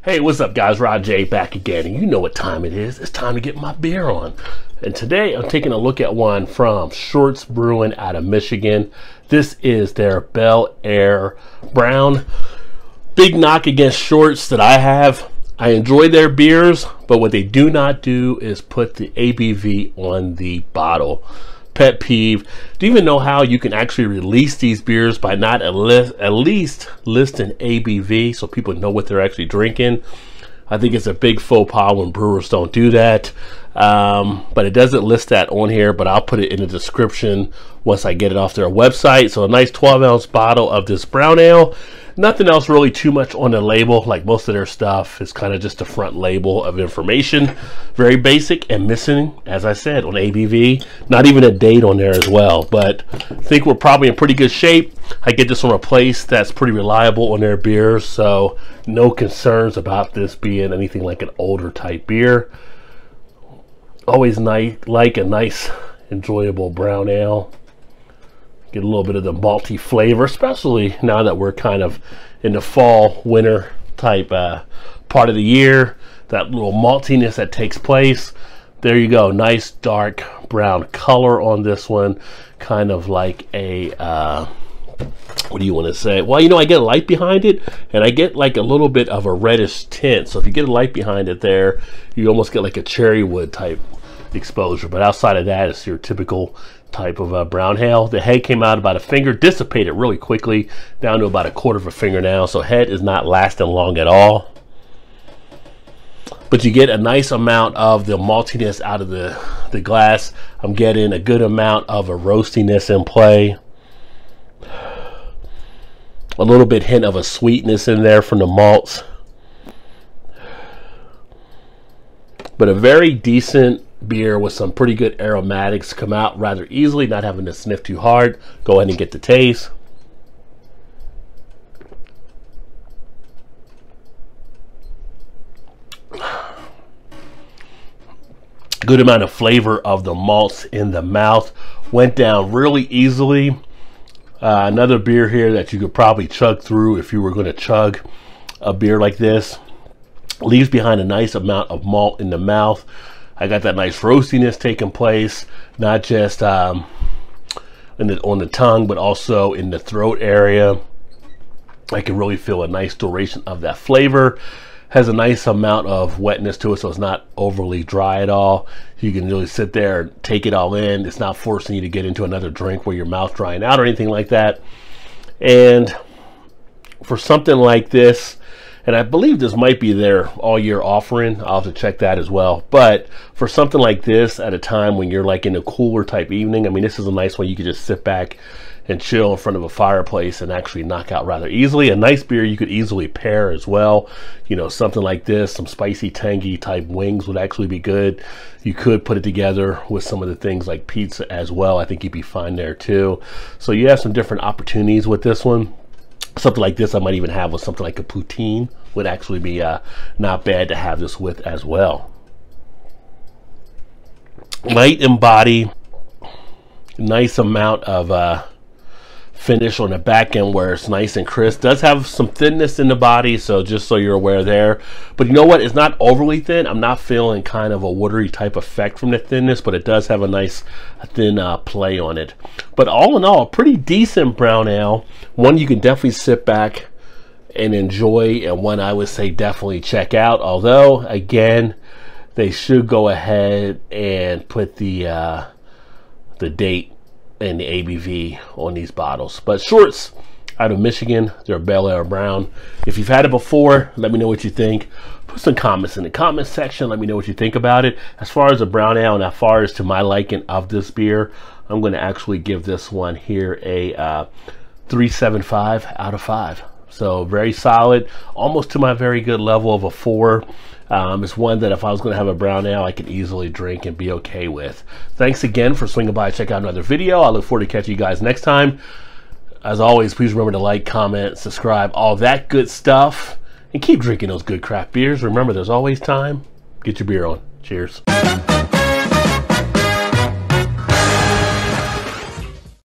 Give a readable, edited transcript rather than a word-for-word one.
Hey, what's up guys? Rod J back again, and you know what time it is. It's time to get my beer on. And today I'm taking a look at one from Shorts Brewing out of Michigan. This is their Bellaire Brown. Big knock against Shorts that I have. I enjoy their beers, but what they do not do is put the ABV on the bottle. Pet peeve. Do you even know how you can actually release these beers by not at least listing ABV so people know what they're actually drinking? I think it's a big faux pas when brewers don't do that. But it doesn't list that on here, but I'll put it in the description once I get it off their website. So a nice 12-ounce bottle of this brown ale. Nothing else really too much on the label. Like most of their stuff is kind of just a front label of information. Very basic and missing, as I said, on ABV. Not even a date on there as well. But I think we're probably in pretty good shape. I get this from a place that's pretty reliable on their beers, so no concerns about this being anything like an older type beer. Always like a nice, enjoyable brown ale. Get a little bit of the malty flavor, especially now that we're kind of in the fall, winter type part of the year. That little maltiness that takes place. There you go. Nice dark brown color on this one. Kind of like a, what do you want to say? Well, you know, I get a light behind it, and I get like a little bit of a reddish tint. So if you get a light behind it there, you almost get like a cherry wood type exposure. But outside of that, it's your typical type of brown ale. The head came out about a finger, dissipated really quickly down to about a quarter of a finger now, so head is not lasting long at all. But you get a nice amount of the maltiness out of the glass. I'm getting a good amount of a roastiness in play. A little bit hint of a sweetness in there from the malts. But a very decent beer with some pretty good aromatics. Come out rather easily, not having to sniff too hard. Go ahead and get the taste. Good amount of flavor of the malts in the mouth. Went down really easily. Another beer here that you could probably chug through if you were going to chug a beer like this. Leaves behind a nice amount of malt in the mouth. I got that nice roastiness taking place, not just on the tongue, but also in the throat area. I can really feel a nice duration of that flavor. Has a nice amount of wetness to it, so it's not overly dry at all. You can really sit there and take it all in. It's not forcing you to get into another drink where your mouth's drying out or anything like that. And for something like this, and I believe this might be their all-year offering. I'll have to check that as well. But for something like this at a time when you're like in a cooler type evening, I mean, this is a nice one you could just sit back and chill in front of a fireplace and actually knock out rather easily. A nice beer you could easily pair as well. You know, something like this, some spicy, tangy type wings would actually be good. You could put it together with some of the things like pizza as well. I think you'd be fine there too. So you have some different opportunities with this one. Something like this I might even have with something like a poutine. Would actually be not bad to have this with as well. Light in body, nice amount of finish on the back end where it's nice and crisp. Does have some thinness in the body, so just so you're aware there. But you know what? It's not overly thin. I'm not feeling kind of a watery type effect from the thinness, but it does have a nice thin play on it. But all in all, a pretty decent brown ale. One you can definitely sit back and enjoy, and one I would say definitely check out. Although again, they should go ahead and put the date and the ABV on these bottles. But Shorts out of Michigan, they're Bellaire Brown. If you've had it before, let me know what you think. Put some comments in the comment section. Let me know what you think about it. As far as a brown ale and as far as to my liking of this beer, I'm going to actually give this one here a 3.75 out of 5. So very solid, almost to my very good level of a 4. It's one that if I was going to have a brown ale, I could easily drink and be okay with. Thanks again for swinging by and check out another video. I look forward to catching you guys next time. As always, please remember to like, comment, subscribe, all that good stuff. And keep drinking those good craft beers. Remember, there's always time. Get your beer on. Cheers.